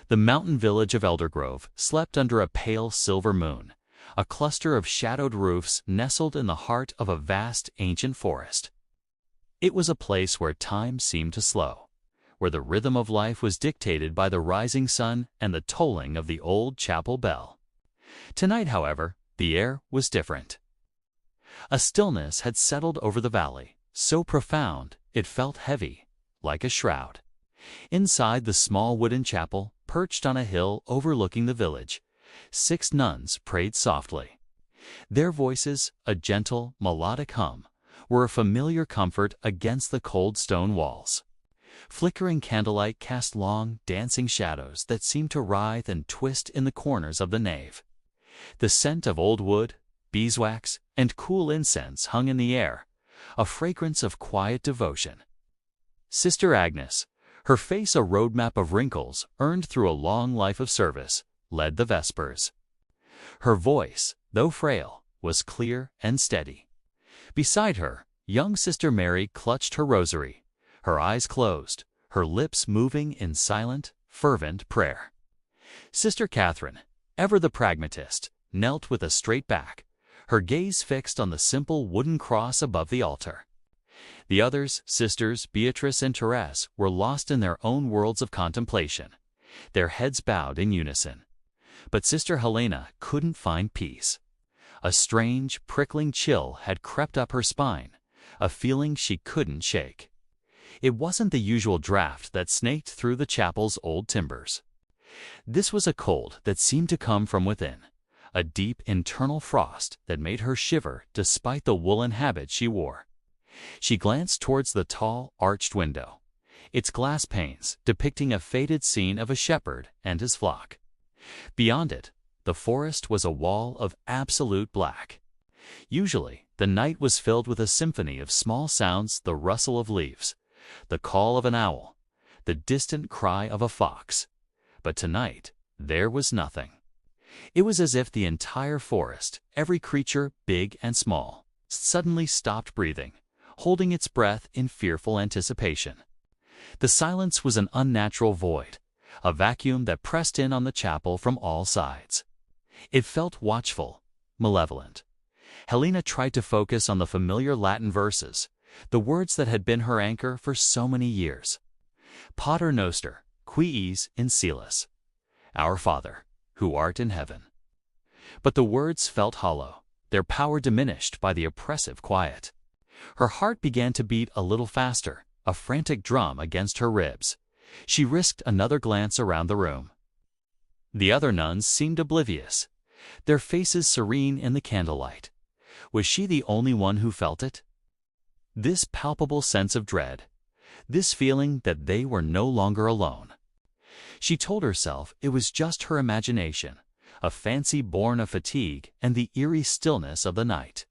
The mountain village of Eldergrove slept under a pale silver moon, a cluster of shadowed roofs nestled in the heart of a vast ancient forest. It was a place where time seemed to slow, where the rhythm of life was dictated by the rising sun and the tolling of the old chapel bell. Tonight, however, the air was different. A stillness had settled over the valley, so profound it felt heavy, like a shroud. Inside the small wooden chapel, perched on a hill overlooking the village, 6 nuns prayed softly. Their voices, a gentle, melodic hum, were a familiar comfort against the cold stone walls. Flickering candlelight cast long, dancing shadows that seemed to writhe and twist in the corners of the nave. The scent of old wood, beeswax, and cool incense hung in the air, a fragrance of quiet devotion. Sister Agnes, her face a roadmap of wrinkles earned through a long life of service, led the vespers. Her voice, though frail, was clear and steady. Beside her, young Sister Mary clutched her rosary, her eyes closed, her lips moving in silent, fervent prayer. Sister Catherine, ever the pragmatist, knelt with a straight back, her gaze fixed on the simple wooden cross above the altar. The others, Sisters Beatrice and Therese, were lost in their own worlds of contemplation, their heads bowed in unison. But Sister Helena couldn't find peace. A strange, prickling chill had crept up her spine, a feeling she couldn't shake. It wasn't the usual draft that snaked through the chapel's old timbers. This was a cold that seemed to come from within, a deep internal frost that made her shiver despite the woolen habit she wore. She glanced towards the tall, arched window, its glass panes depicting a faded scene of a shepherd and his flock. Beyond it, the forest was a wall of absolute black. Usually, the night was filled with a symphony of small sounds: the rustle of leaves, the call of an owl, the distant cry of a fox. But tonight, there was nothing. It was as if the entire forest, every creature, big and small, suddenly stopped breathing, holding its breath in fearful anticipation. The silence was an unnatural void, a vacuum that pressed in on the chapel from all sides. It felt watchful, malevolent. Helena tried to focus on the familiar Latin verses, the words that had been her anchor for so many years. Pater Noster, qui es in celis. Our Father, who art in heaven. But the words felt hollow, their power diminished by the oppressive quiet. Her heart began to beat a little faster, a frantic drum against her ribs. She risked another glance around the room. The other nuns seemed oblivious, their faces serene in the candlelight. Was she the only one who felt it? This palpable sense of dread, this feeling that they were no longer alone. She told herself it was just her imagination, a fancy born of fatigue and the eerie stillness of the night.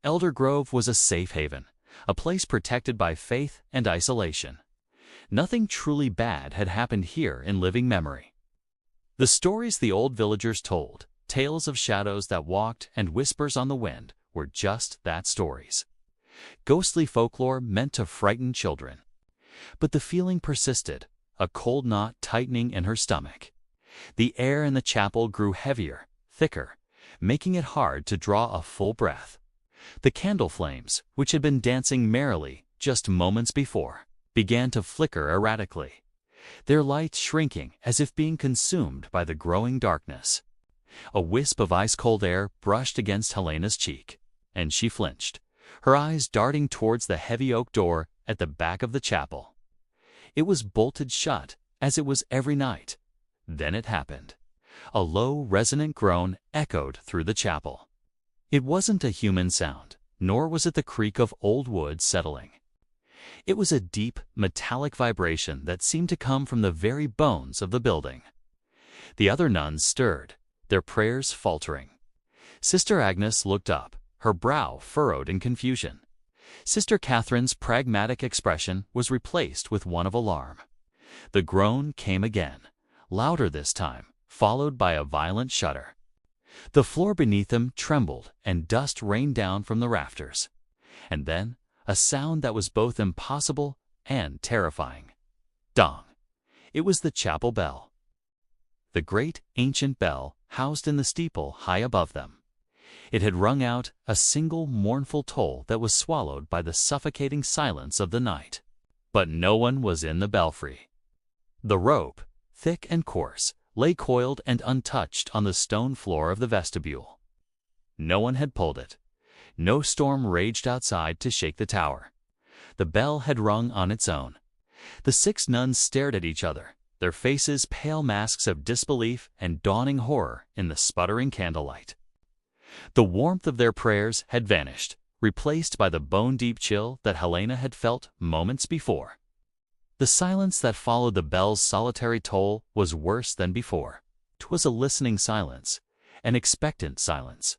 Eldergrove was a safe haven, a place protected by faith and isolation. Nothing truly bad had happened here in living memory. The stories the old villagers told, tales of shadows that walked and whispers on the wind, were just that, stories. Ghostly folklore meant to frighten children. But the feeling persisted, a cold knot tightening in her stomach. The air in the chapel grew heavier, thicker, making it hard to draw a full breath. The candle flames, which had been dancing merrily just moments before, began to flicker erratically, their light shrinking as if being consumed by the growing darkness. A wisp of ice-cold air brushed against Helena's cheek, and she flinched, her eyes darting towards the heavy oak door at the back of the chapel. It was bolted shut, as it was every night. Then it happened. A low, resonant groan echoed through the chapel. It wasn't a human sound, nor was it the creak of old wood settling. It was a deep, metallic vibration that seemed to come from the very bones of the building. The other nuns stirred, their prayers faltering. Sister Agnes looked up, her brow furrowed in confusion. Sister Catherine's pragmatic expression was replaced with one of alarm. The groan came again, louder this time, followed by a violent shudder. The floor beneath them trembled and dust rained down from the rafters. And then, a sound that was both impossible and terrifying. Dong! It was the chapel bell. the great ancient bell housed in the steeple high above them. It had rung out a single mournful toll that was swallowed by the suffocating silence of the night. But no one was in the belfry. The rope, thick and coarse, lay coiled and untouched on the stone floor of the vestibule. No one had pulled it. No storm raged outside to shake the tower. The bell had rung on its own. The 6 nuns stared at each other, their faces pale masks of disbelief and dawning horror in the sputtering candlelight. The warmth of their prayers had vanished, replaced by the bone-deep chill that Helena had felt moments before. The silence that followed the bell's solitary toll was worse than before. 'Twas a listening silence, an expectant silence.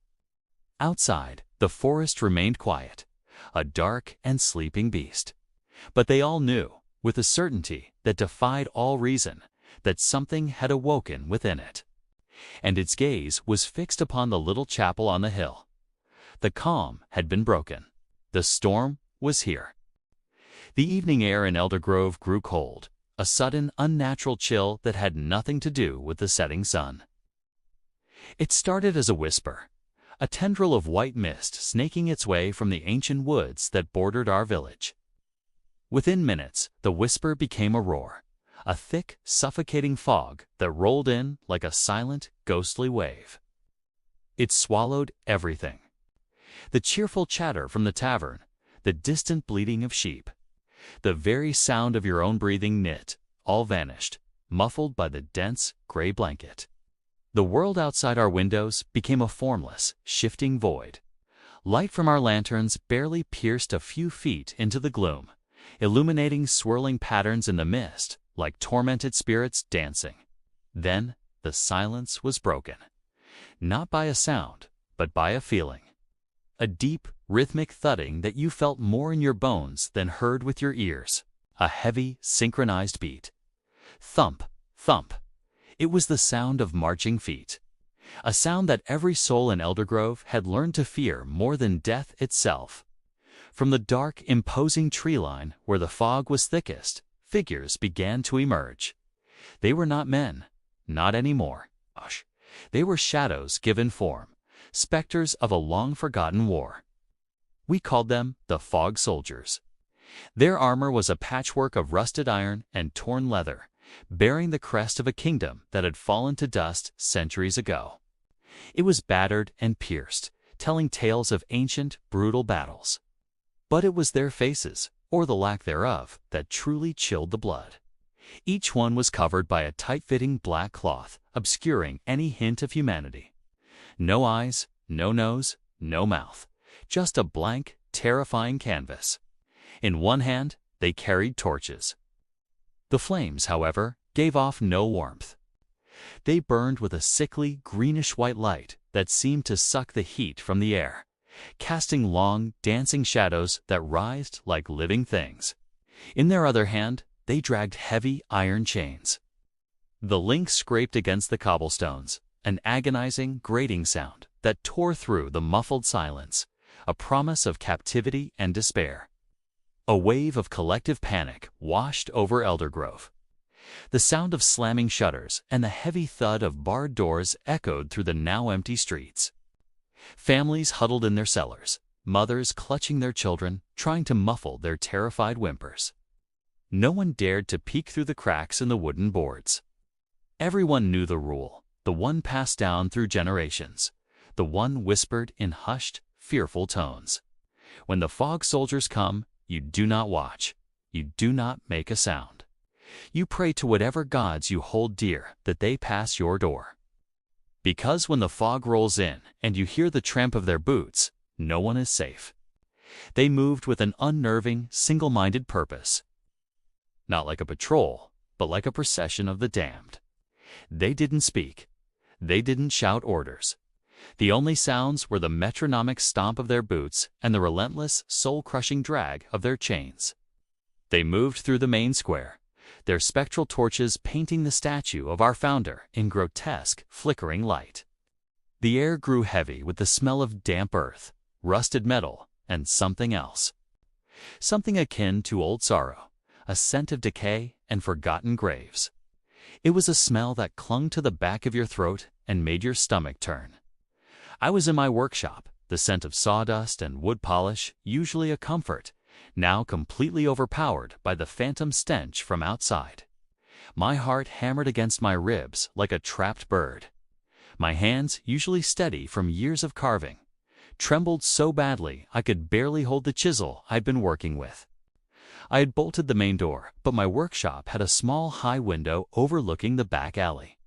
Outside, the forest remained quiet, a dark and sleeping beast. But they all knew, with a certainty that defied all reason, that something had awoken within it. And its gaze was fixed upon the little chapel on the hill. The calm had been broken. The storm was here. The evening air in Eldergrove grew cold, a sudden unnatural chill that had nothing to do with the setting sun. It started as a whisper, a tendril of white mist snaking its way from the ancient woods that bordered our village. Within minutes, the whisper became a roar, a thick, suffocating fog that rolled in like a silent, ghostly wave. It swallowed everything. The cheerful chatter from the tavern, the distant bleating of sheep, the very sound of your own breathing knit, all vanished, muffled by the dense, gray blanket. The world outside our windows became a formless, shifting void. Light from our lanterns barely pierced a few feet into the gloom, illuminating swirling patterns in the mist, like tormented spirits dancing. Then the silence was broken, not by a sound, but by a feeling. A deep, rhythmic thudding that you felt more in your bones than heard with your ears. A heavy, synchronized beat. Thump, thump. It was the sound of marching feet. A sound that every soul in Eldergrove had learned to fear more than death itself. From the dark, imposing tree line where the fog was thickest, figures began to emerge. They were not men, not anymore. They were shadows given form, specters of a long-forgotten war. We called them the Fog Soldiers. Their armor was a patchwork of rusted iron and torn leather, bearing the crest of a kingdom that had fallen to dust centuries ago. It was battered and pierced, telling tales of ancient, brutal battles. But it was their faces, or the lack thereof, that truly chilled the blood. Each one was covered by a tight-fitting black cloth, obscuring any hint of humanity. No eyes, no nose, no mouth, just a blank, terrifying canvas. In one hand, they carried torches. The flames, however, gave off no warmth. They burned with a sickly, greenish-white light that seemed to suck the heat from the air, casting long, dancing shadows that writhed like living things. In their other hand, they dragged heavy iron chains. The link scraped against the cobblestones, an agonizing, grating sound that tore through the muffled silence, a promise of captivity and despair. A wave of collective panic washed over Eldergrove. The sound of slamming shutters and the heavy thud of barred doors echoed through the now empty streets. Families huddled in their cellars, mothers clutching their children, trying to muffle their terrified whimpers. No one dared to peek through the cracks in the wooden boards. Everyone knew the rule, the one passed down through generations, the one whispered in hushed, fearful tones. When the Fog Soldiers come, you do not watch, you do not make a sound. You pray to whatever gods you hold dear that they pass your door. Because when the fog rolls in and you hear the tramp of their boots, no one is safe. They moved with an unnerving, single-minded purpose. Not like a patrol, but like a procession of the damned. They didn't speak. They didn't shout orders. The only sounds were the metronomic stomp of their boots and the relentless, soul-crushing drag of their chains. They moved through the main square, their spectral torches painting the statue of our founder in grotesque, flickering light. The air grew heavy with the smell of damp earth, rusted metal, and something else. Something akin to old sorrow, a scent of decay and forgotten graves. It was a smell that clung to the back of your throat and made your stomach turn. I was in my workshop, the scent of sawdust and wood polish, usually a comfort, now completely overpowered by the phantom stench from outside. My heart hammered against my ribs like a trapped bird. My hands, usually steady from years of carving, trembled so badly I could barely hold the chisel I'd been working with. I had bolted the main door, but my workshop had a small high window overlooking the back alley.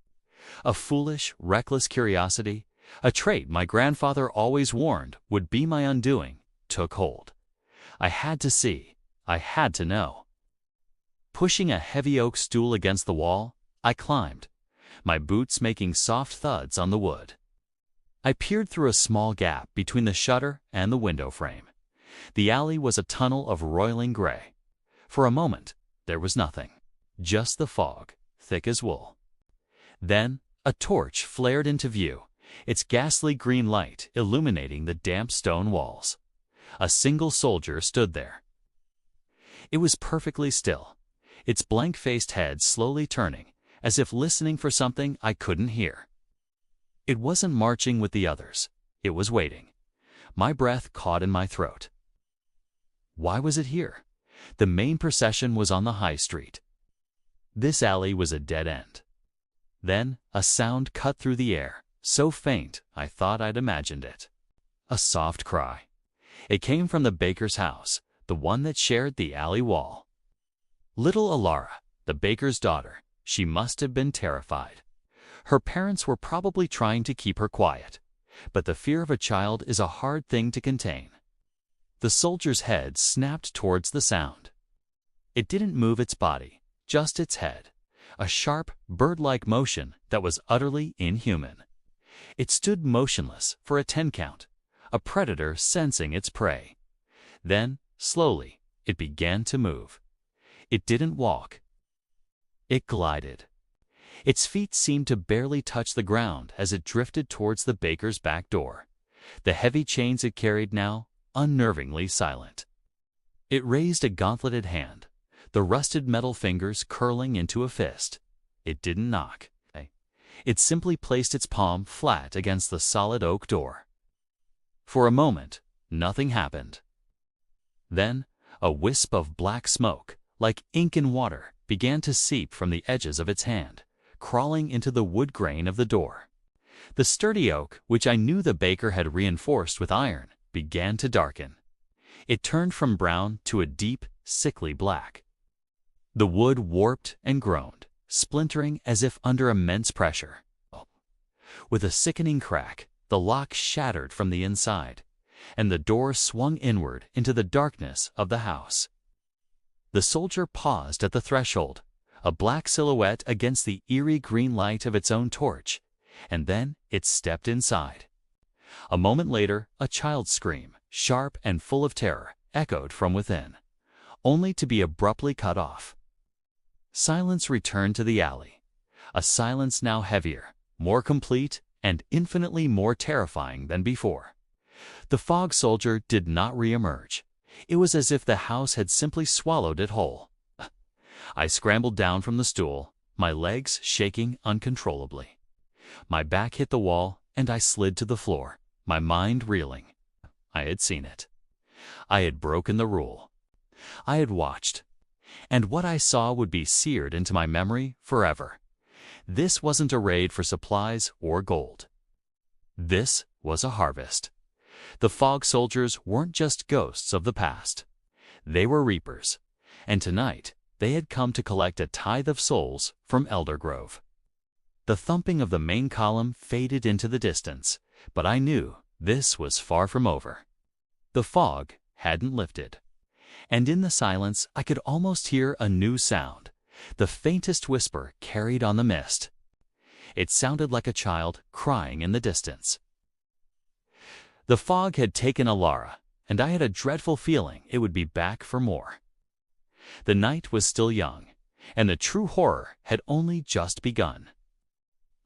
A foolish, reckless curiosity, a trait my grandfather always warned would be my undoing, took hold. I had to see. I had to know. Pushing a heavy oak stool against the wall, I climbed, my boots making soft thuds on the wood. I peered through a small gap between the shutter and the window frame. The alley was a tunnel of roiling gray. For a moment, there was nothing, just the fog, thick as wool. Then, a torch flared into view, its ghastly green light illuminating the damp stone walls. A single soldier stood there. It was perfectly still, its blank-faced head slowly turning, as if listening for something I couldn't hear. It wasn't marching with the others. It was waiting. My breath caught in my throat. Why was it here? The main procession was on the high street. This alley was a dead end. Then a sound cut through the air, so faint I thought I'd imagined it. A soft cry. It came from the baker's house, the one that shared the alley wall. Little Alara, the baker's daughter, she must have been terrified. Her parents were probably trying to keep her quiet, but the fear of a child is a hard thing to contain. The soldier's head snapped towards the sound. It didn't move its body, just its head, a sharp, bird-like motion that was utterly inhuman. It stood motionless for a 10 count, a predator sensing its prey. Then, slowly, it began to move. It didn't walk. It glided. Its feet seemed to barely touch the ground as it drifted towards the baker's back door, the heavy chains it carried now unnervingly silent. It raised a gauntleted hand, the rusted metal fingers curling into a fist. It didn't knock. It simply placed its palm flat against the solid oak door. For a moment, nothing happened. Then, a wisp of black smoke, like ink in water, began to seep from the edges of its hand, crawling into the wood grain of the door. The sturdy oak, which I knew the baker had reinforced with iron, began to darken. It turned from brown to a deep, sickly black. The wood warped and groaned, splintering as if under immense pressure. With a sickening crack, the lock shattered from the inside, and the door swung inward into the darkness of the house. The soldier paused at the threshold, a black silhouette against the eerie green light of its own torch, and then it stepped inside. A moment later, a child's scream, sharp and full of terror, echoed from within, only to be abruptly cut off. Silence returned to the alley, a silence now heavier, more complete, and infinitely more terrifying than before. The fog soldier did not reemerge. It was as if the house had simply swallowed it whole. I scrambled down from the stool, my legs shaking uncontrollably. My back hit the wall, and I slid to the floor, my mind reeling. I had seen it. I had broken the rule. I had watched. And what I saw would be seared into my memory forever. This wasn't a raid for supplies or gold. This was a harvest. The fog soldiers weren't just ghosts of the past. They were reapers, and tonight they had come to collect a tithe of souls from Eldergrove. The thumping of the main column faded into the distance, but I knew this was far from over. The fog hadn't lifted, and in the silence I could almost hear a new sound, the faintest whisper carried on the mist. It sounded like a child crying in the distance. The fog had taken Alara, and I had a dreadful feeling it would be back for more. The night was still young, and the true horror had only just begun.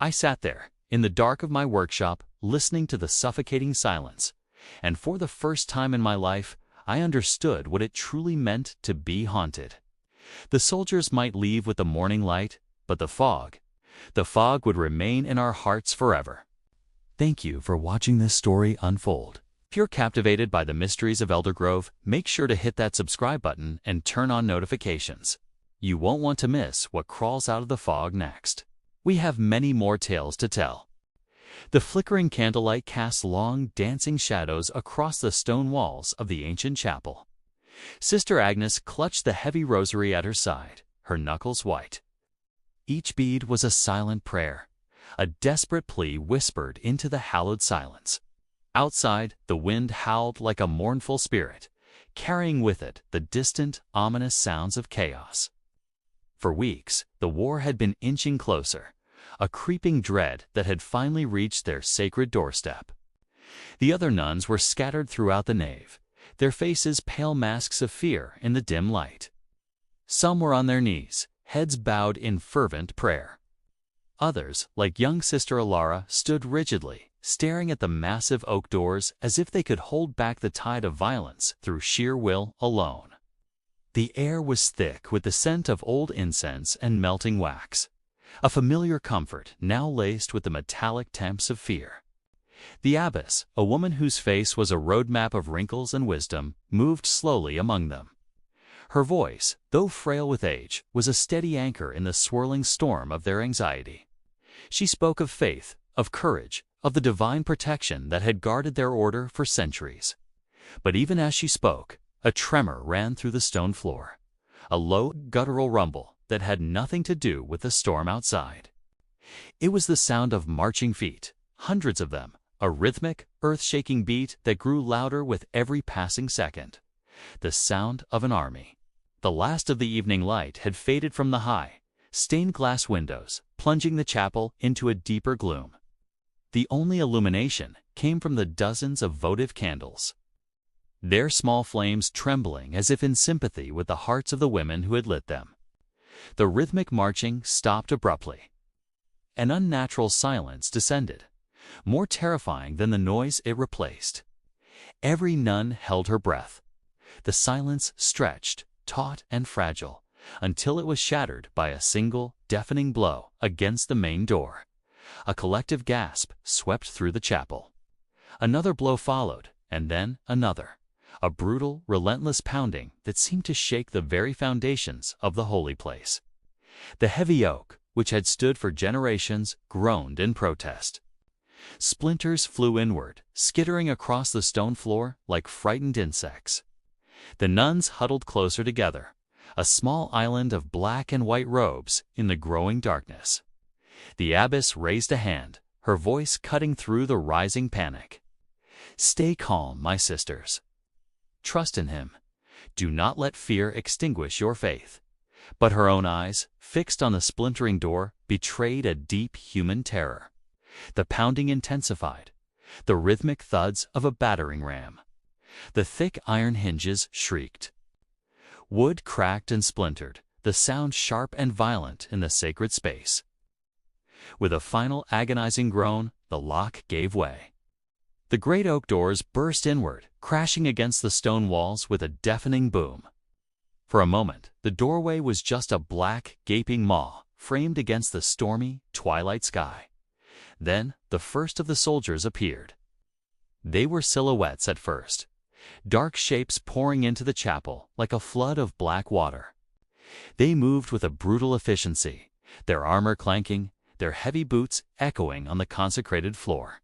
I sat there, in the dark of my workshop, listening to the suffocating silence, and for the first time in my life, I understood what it truly meant to be haunted. The soldiers might leave with the morning light, but the fog would remain in our hearts forever. Thank you for watching this story unfold. If you're captivated by the mysteries of Eldergrove, make sure to hit that subscribe button and turn on notifications. You won't want to miss what crawls out of the fog next. We have many more tales to tell. The flickering candlelight casts long, dancing shadows across the stone walls of the ancient chapel. Sister Agnes clutched the heavy rosary at her side, her knuckles white. Each bead was a silent prayer, a desperate plea whispered into the hallowed silence. Outside, the wind howled like a mournful spirit, carrying with it the distant, ominous sounds of chaos. For weeks, the war had been inching closer, a creeping dread that had finally reached their sacred doorstep. The other nuns were scattered throughout the nave, their faces pale masks of fear in the dim light. Some were on their knees, heads bowed in fervent prayer. Others, like young Sister Alara, stood rigidly, staring at the massive oak doors as if they could hold back the tide of violence through sheer will alone. The air was thick with the scent of old incense and melting wax, a familiar comfort now laced with the metallic temps of fear. The abbess, a woman whose face was a roadmap of wrinkles and wisdom, moved slowly among them. Her voice, though frail with age, was a steady anchor in the swirling storm of their anxiety. She spoke of faith, of courage, of the divine protection that had guarded their order for centuries. But even as she spoke, a tremor ran through the stone floor, a low, guttural rumble that had nothing to do with the storm outside. It was the sound of marching feet, hundreds of them, a rhythmic, earth-shaking beat that grew louder with every passing second. The sound of an army. The last of the evening light had faded from the high, stained glass windows, plunging the chapel into a deeper gloom. The only illumination came from the dozens of votive candles, their small flames trembling as if in sympathy with the hearts of the women who had lit them. The rhythmic marching stopped abruptly. An unnatural silence descended, more terrifying than the noise it replaced. Every nun held her breath. The silence stretched, taut and fragile, until it was shattered by a single, deafening blow against the main door. A collective gasp swept through the chapel. Another blow followed, and then another, a brutal, relentless pounding that seemed to shake the very foundations of the holy place. The heavy oak, which had stood for generations, groaned in protest. Splinters flew inward, skittering across the stone floor like frightened insects. The nuns huddled closer together, a small island of black and white robes in the growing darkness. The abbess raised a hand, her voice cutting through the rising panic. "Stay calm, my sisters. Trust in him. Do not let fear extinguish your faith." But her own eyes, fixed on the splintering door, betrayed a deep human terror. The pounding intensified, the rhythmic thuds of a battering ram. The thick iron hinges shrieked. Wood cracked and splintered, the sound sharp and violent in the sacred space. With a final agonizing groan, the lock gave way. The great oak doors burst inward, crashing against the stone walls with a deafening boom. For a moment, the doorway was just a black, gaping maw framed against the stormy, twilight sky. Then the first of the soldiers appeared. They were silhouettes at first, dark shapes pouring into the chapel like a flood of black water. They moved with a brutal efficiency, their armor clanking, their heavy boots echoing on the consecrated floor.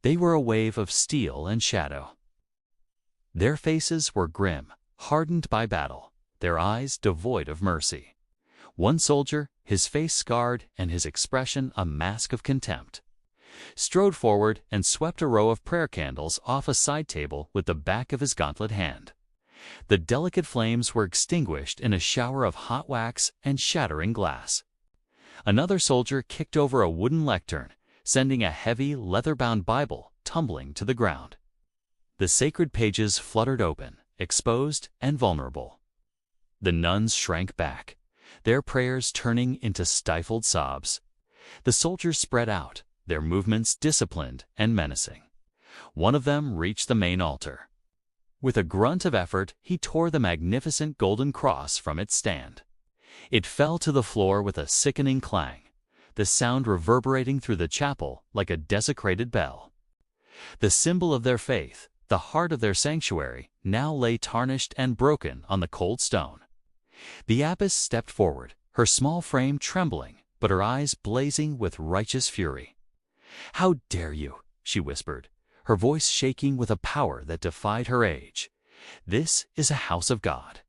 They were a wave of steel and shadow. Their faces were grim, hardened by battle, their eyes devoid of mercy. One soldier, his face scarred and his expression a mask of contempt, strode forward and swept a row of prayer candles off a side table with the back of his gauntlet hand. The delicate flames were extinguished in a shower of hot wax and shattering glass. Another soldier kicked over a wooden lectern, sending a heavy, leather-bound Bible tumbling to the ground. The sacred pages fluttered open, exposed and vulnerable. The nuns shrank back, their prayers turning into stifled sobs. The soldiers spread out, their movements disciplined and menacing. One of them reached the main altar. With a grunt of effort, he tore the magnificent golden cross from its stand. It fell to the floor with a sickening clang, the sound reverberating through the chapel like a desecrated bell. The symbol of their faith, the heart of their sanctuary, now lay tarnished and broken on the cold stone. The abbess stepped forward, her small frame trembling, but her eyes blazing with righteous fury. "How dare you?" she whispered, her voice shaking with a power that defied her age. "This is a house of God.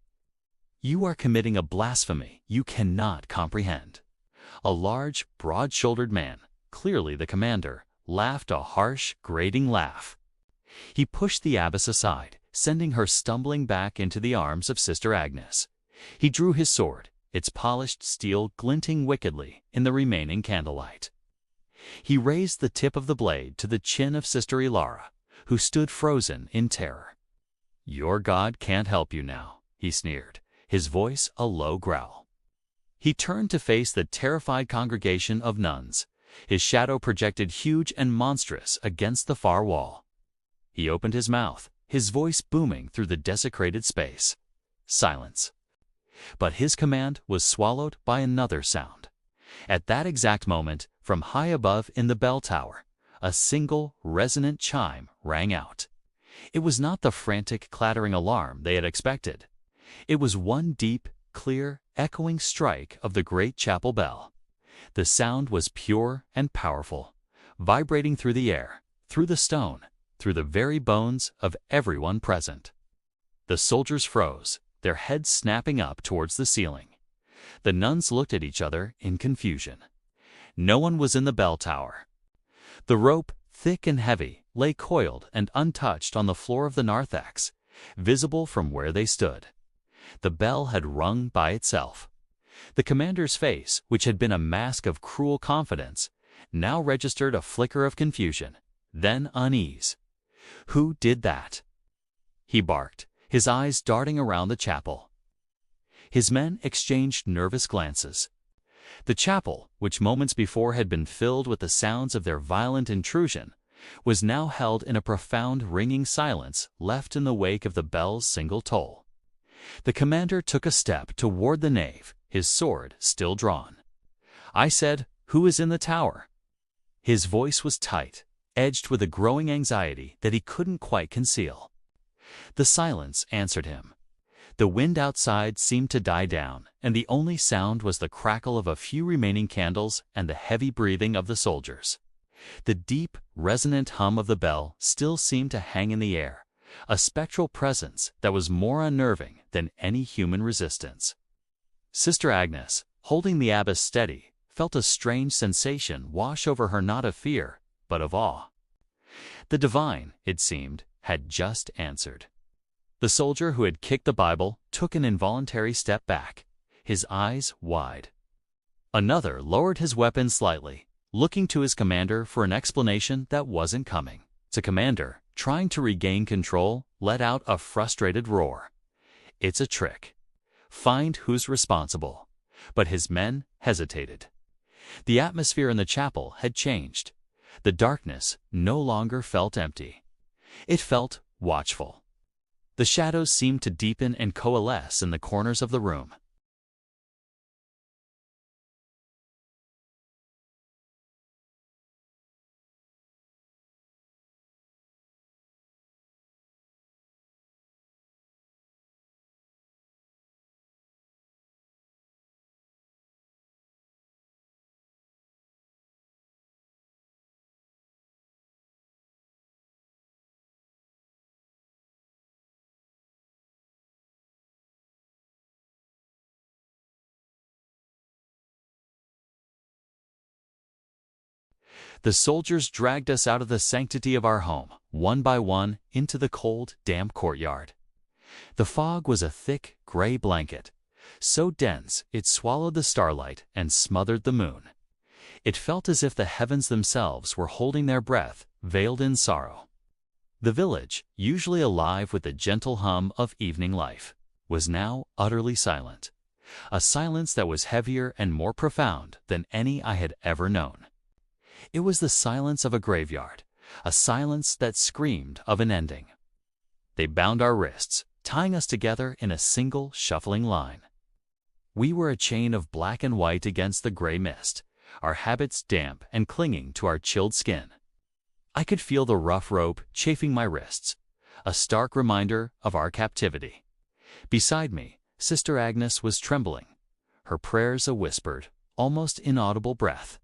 You are committing a blasphemy you cannot comprehend." A large, broad-shouldered man, clearly the commander, laughed a harsh, grating laugh. He pushed the abbess aside, sending her stumbling back into the arms of Sister Agnes. He drew his sword, its polished steel glinting wickedly in the remaining candlelight. He raised the tip of the blade to the chin of Sister Ilara, who stood frozen in terror. "Your God can't help you now," he sneered, his voice a low growl. He turned to face the terrified congregation of nuns, his shadow projected huge and monstrous against the far wall. He opened his mouth, his voice booming through the desecrated space. Silence. But his command was swallowed by another sound. At that exact moment, from high above in the bell tower, a single, resonant chime rang out. It was not the frantic, clattering alarm they had expected. It was one deep, clear, echoing strike of the great chapel bell. The sound was pure and powerful, vibrating through the air, through the stone, through the very bones of everyone present. The soldiers froze, their heads snapping up towards the ceiling. The nuns looked at each other in confusion. No one was in the bell tower. The rope, thick and heavy, lay coiled and untouched on the floor of the narthex, visible from where they stood. The bell had rung by itself. The commander's face, which had been a mask of cruel confidence, now registered a flicker of confusion, then unease. "Who did that?" he barked, his eyes darting around the chapel. His men exchanged nervous glances. The chapel, which moments before had been filled with the sounds of their violent intrusion, was now held in a profound ringing silence left in the wake of the bell's single toll. The commander took a step toward the nave, his sword still drawn. "I said, who is in the tower?" His voice was tight, edged with a growing anxiety that he couldn't quite conceal. The silence answered him. The wind outside seemed to die down, and the only sound was the crackle of a few remaining candles and the heavy breathing of the soldiers. The deep, resonant hum of the bell still seemed to hang in the air, a spectral presence that was more unnerving than any human resistance. Sister Agnes, holding the abbess steady, felt a strange sensation wash over her, not of fear, but of awe. The divine, it seemed, had just answered. The soldier who had kicked the Bible took an involuntary step back, his eyes wide. Another lowered his weapon slightly, looking to his commander for an explanation that wasn't coming. The commander, trying to regain control, let out a frustrated roar. "It's a trick. Find who's responsible." But his men hesitated. The atmosphere in the chapel had changed. The darkness no longer felt empty. It felt watchful. The shadows seemed to deepen and coalesce in the corners of the room. The soldiers dragged us out of the sanctity of our home, one by one, into the cold, damp courtyard. The fog was a thick, gray blanket, so dense it swallowed the starlight and smothered the moon. It felt as if the heavens themselves were holding their breath, veiled in sorrow. The village, usually alive with the gentle hum of evening life, was now utterly silent, a silence that was heavier and more profound than any I had ever known. It was the silence of a graveyard, a silence that screamed of an ending. They bound our wrists, tying us together in a single shuffling line. We were a chain of black and white against the gray mist, our habits damp and clinging to our chilled skin. I could feel the rough rope chafing my wrists, a stark reminder of our captivity. Beside me, Sister Agnes was trembling, her prayers a whispered, almost inaudible breath.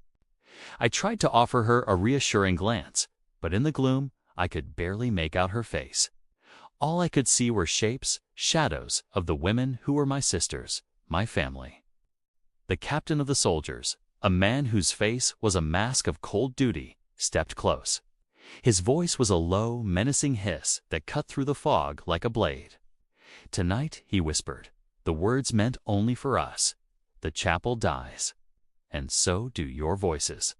I tried to offer her a reassuring glance, but in the gloom I could barely make out her face. All I could see were shapes, shadows of the women who were my sisters, my family. The captain of the soldiers, a man whose face was a mask of cold duty, stepped close. His voice was a low, menacing hiss that cut through the fog like a blade. "Tonight," he whispered, "the words meant only for us. The chapel dies, and so do your voices."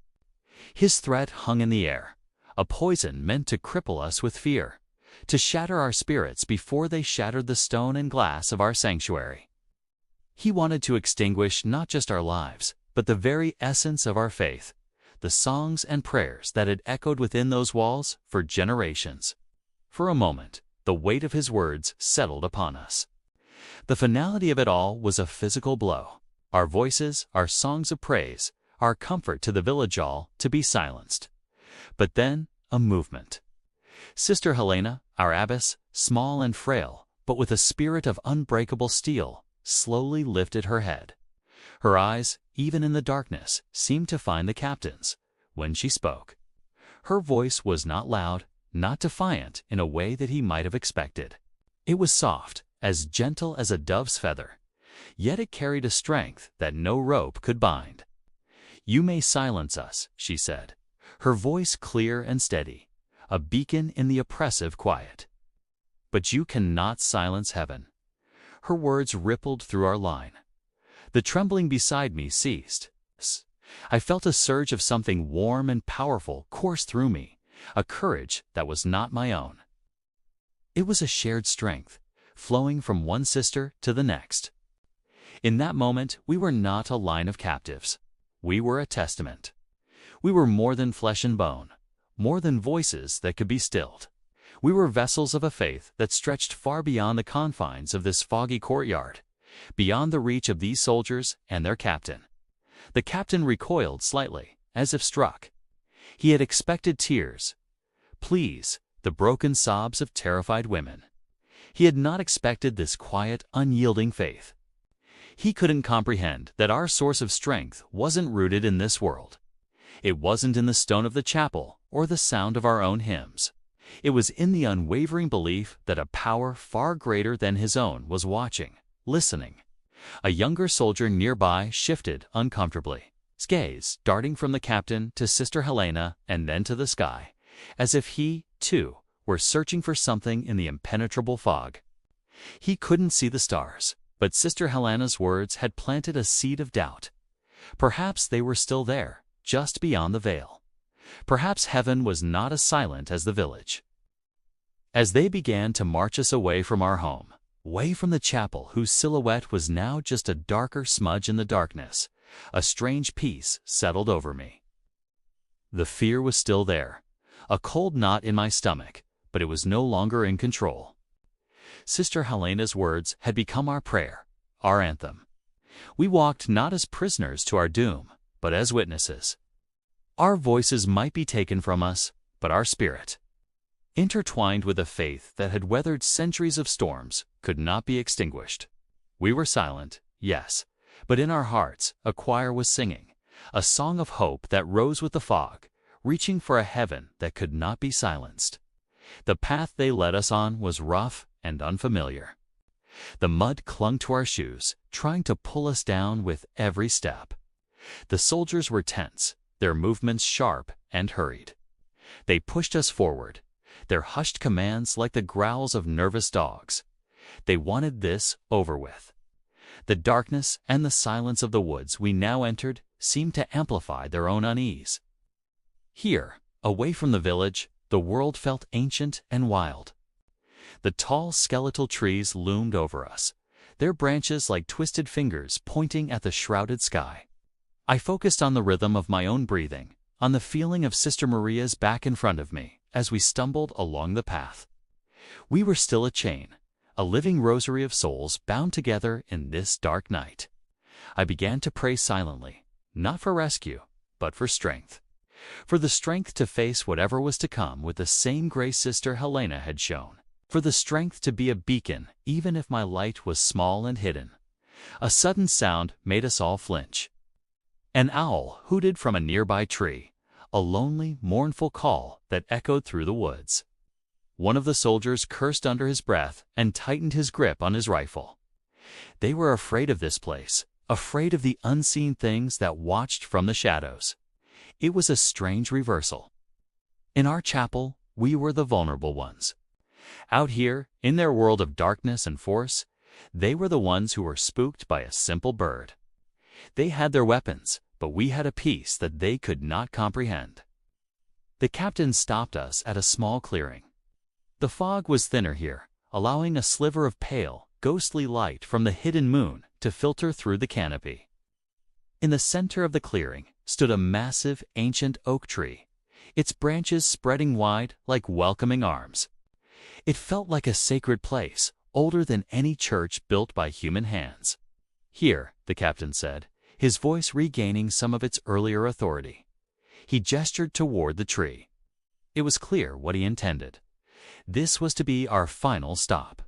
His threat hung in the air, a poison meant to cripple us with fear, to shatter our spirits before they shattered the stone and glass of our sanctuary. He wanted to extinguish not just our lives, but the very essence of our faith, the songs and prayers that had echoed within those walls for generations. For a moment, the weight of his words settled upon us. The finality of it all was a physical blow. Our voices, our songs of praise, our comfort to the village all to be silenced. But then, a movement. Sister Helena, our abbess, small and frail, but with a spirit of unbreakable steel, slowly lifted her head. Her eyes, even in the darkness, seemed to find the captain's when she spoke. Her voice was not loud, not defiant in a way that he might have expected. It was soft, as gentle as a dove's feather, yet it carried a strength that no rope could bind. "You may silence us," she said, her voice clear and steady, a beacon in the oppressive quiet. "But you cannot silence heaven." Her words rippled through our line. The trembling beside me ceased. I felt a surge of something warm and powerful course through me, a courage that was not my own. It was a shared strength, flowing from one sister to the next. In that moment, we were not a line of captives. We were a testament. We were more than flesh and bone, more than voices that could be stilled. We were vessels of a faith that stretched far beyond the confines of this foggy courtyard, beyond the reach of these soldiers and their captain. The captain recoiled slightly, as if struck. He had expected tears, pleas, the broken sobs of terrified women. He had not expected this quiet, unyielding faith. He couldn't comprehend that our source of strength wasn't rooted in this world. It wasn't in the stone of the chapel or the sound of our own hymns. It was in the unwavering belief that a power far greater than his own was watching, listening. A younger soldier nearby shifted uncomfortably, his gaze darting from the captain to Sister Helena and then to the sky, as if he, too, were searching for something in the impenetrable fog. He couldn't see the stars, but Sister Helena's words had planted a seed of doubt. Perhaps they were still there, just beyond the veil. Perhaps heaven was not as silent as the village. As they began to march us away from our home, away from the chapel whose silhouette was now just a darker smudge in the darkness, a strange peace settled over me. The fear was still there, a cold knot in my stomach, but it was no longer in control. Sister Helena's words had become our prayer, our anthem. We walked not as prisoners to our doom, but as witnesses. Our voices might be taken from us, but our spirit, intertwined with a faith that had weathered centuries of storms, could not be extinguished. We were silent, yes, but in our hearts a choir was singing, a song of hope that rose with the fog, reaching for a heaven that could not be silenced. The path they led us on was rough and unfamiliar. The mud clung to our shoes, trying to pull us down with every step. The soldiers were tense, their movements sharp and hurried. They pushed us forward, their hushed commands like the growls of nervous dogs. They wanted this over with. The darkness and the silence of the woods we now entered seemed to amplify their own unease. Here, away from the village, the world felt ancient and wild. The tall skeletal trees loomed over us, their branches like twisted fingers pointing at the shrouded sky. I focused on the rhythm of my own breathing, on the feeling of Sister Maria's back in front of me as we stumbled along the path. We were still a chain, a living rosary of souls bound together in this dark night. I began to pray silently, not for rescue, but for strength. For the strength to face whatever was to come with the same grace Sister Helena had shown. For the strength to be a beacon, even if my light was small and hidden. A sudden sound made us all flinch. An owl hooted from a nearby tree, a lonely, mournful call that echoed through the woods. One of the soldiers cursed under his breath and tightened his grip on his rifle. They were afraid of this place, afraid of the unseen things that watched from the shadows. It was a strange reversal. In our chapel, we were the vulnerable ones. Out here, in their world of darkness and force, they were the ones who were spooked by a simple bird. They had their weapons, but we had a peace that they could not comprehend. The captain stopped us at a small clearing. The fog was thinner here, allowing a sliver of pale, ghostly light from the hidden moon to filter through the canopy. In the center of the clearing stood a massive, ancient oak tree, its branches spreading wide like welcoming arms. It felt like a sacred place, older than any church built by human hands. "Here," the captain said, his voice regaining some of its earlier authority. He gestured toward the tree. It was clear what he intended. This was to be our final stop.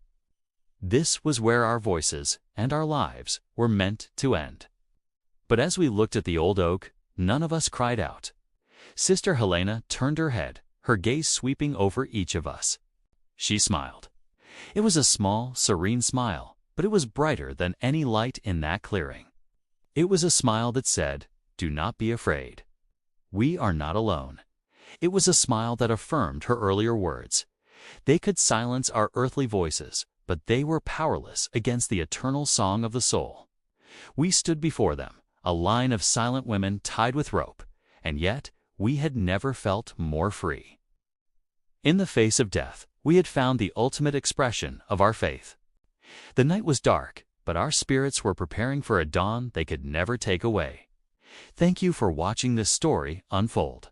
This was where our voices and our lives were meant to end. But as we looked at the old oak, none of us cried out. Sister Helena turned her head, her gaze sweeping over each of us. She smiled. It was a small, serene smile, but it was brighter than any light in that clearing. It was a smile that said, "Do not be afraid. We are not alone." It was a smile that affirmed her earlier words. They could silence our earthly voices, but they were powerless against the eternal song of the soul. We stood before them, a line of silent women tied with rope, and yet we had never felt more free. In the face of death, we had found the ultimate expression of our faith. The night was dark, but our spirits were preparing for a dawn they could never take away. Thank you for watching this story unfold.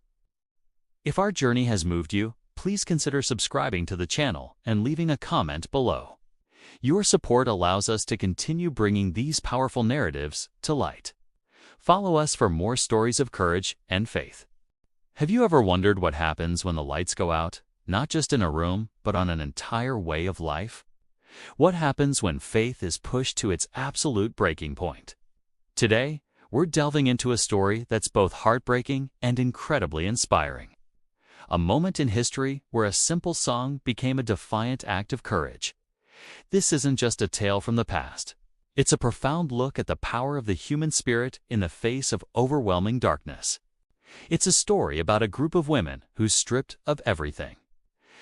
If our journey has moved you, please consider subscribing to the channel and leaving a comment below. Your support allows us to continue bringing these powerful narratives to light. Follow us for more stories of courage and faith. Have you ever wondered what happens when the lights go out, not just in a room, but on an entire way of life? What happens when faith is pushed to its absolute breaking point? Today, we're delving into a story that's both heartbreaking and incredibly inspiring. A moment in history where a simple song became a defiant act of courage. This isn't just a tale from the past. It's a profound look at the power of the human spirit in the face of overwhelming darkness. It's a story about a group of women who, stripped of everything,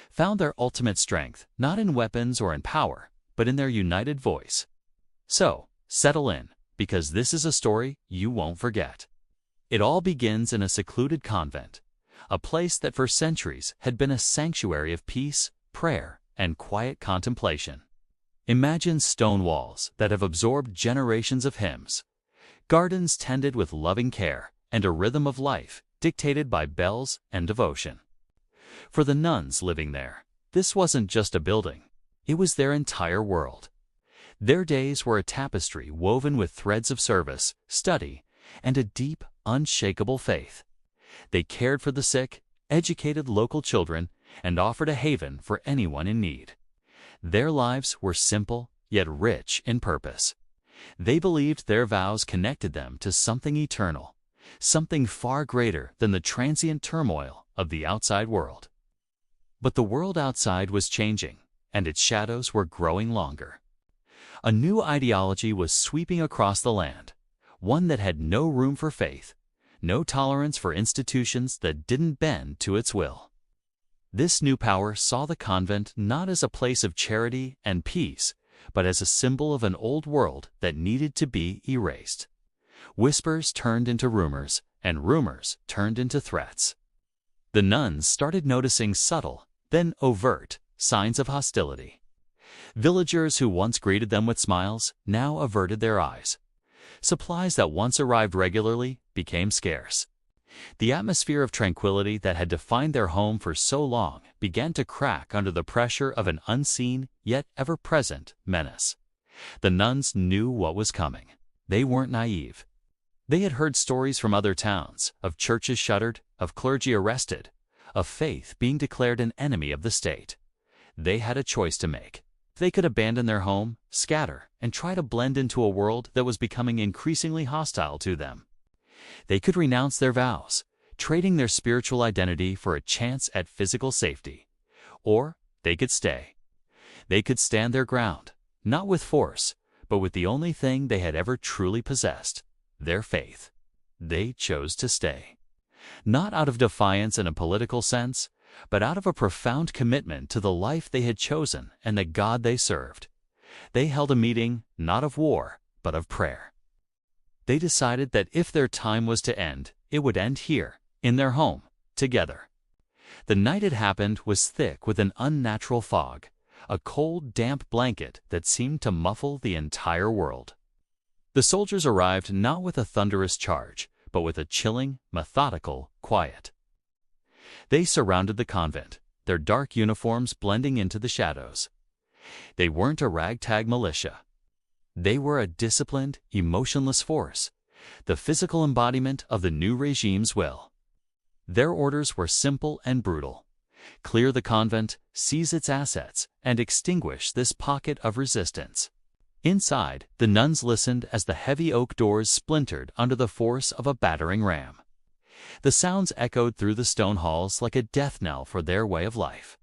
found their ultimate strength not in weapons or in power, but in their united voice. So, settle in, because this is a story you won't forget. It all begins in a secluded convent, a place that for centuries had been a sanctuary of peace, prayer, and quiet contemplation. Imagine stone walls that have absorbed generations of hymns, gardens tended with loving care, and a rhythm of life dictated by bells and devotion. For the nuns living there, this wasn't just a building, it was their entire world. Their days were a tapestry woven with threads of service, study, and a deep, unshakable faith. They cared for the sick, educated local children, and offered a haven for anyone in need. Their lives were simple, yet rich in purpose. They believed their vows connected them to something eternal, something far greater than the transient turmoil of the outside world. But the world outside was changing, and its shadows were growing longer. A new ideology was sweeping across the land, one that had no room for faith, no tolerance for institutions that didn't bend to its will. This new power saw the convent not as a place of charity and peace, but as a symbol of an old world that needed to be erased. Whispers turned into rumors, and rumors turned into threats. The nuns started noticing subtle, then overt, signs of hostility. Villagers who once greeted them with smiles now averted their eyes. Supplies that once arrived regularly became scarce. The atmosphere of tranquility that had defined their home for so long began to crack under the pressure of an unseen, yet ever-present, menace. The nuns knew what was coming. They weren't naive. They had heard stories from other towns, of churches shuttered, of clergy arrested, of faith being declared an enemy of the state. They had a choice to make. They could abandon their home, scatter, and try to blend into a world that was becoming increasingly hostile to them. They could renounce their vows, trading their spiritual identity for a chance at physical safety. Or they could stay. They could stand their ground, not with force, but with the only thing they had ever truly possessed, their faith. They chose to stay. Not out of defiance in a political sense, but out of a profound commitment to the life they had chosen and the God they served. They held a meeting not of war, but of prayer. They decided that if their time was to end, it would end here, in their home, together. The night it happened was thick with an unnatural fog, a cold, damp blanket that seemed to muffle the entire world. The soldiers arrived not with a thunderous charge, but with a chilling, methodical quiet. They surrounded the convent, their dark uniforms blending into the shadows. They weren't a ragtag militia. They were a disciplined, emotionless force, the physical embodiment of the new regime's will. Their orders were simple and brutal. Clear the convent, seize its assets, and extinguish this pocket of resistance. Inside, the nuns listened as the heavy oak doors splintered under the force of a battering ram. The sounds echoed through the stone halls like a death knell for their way of life.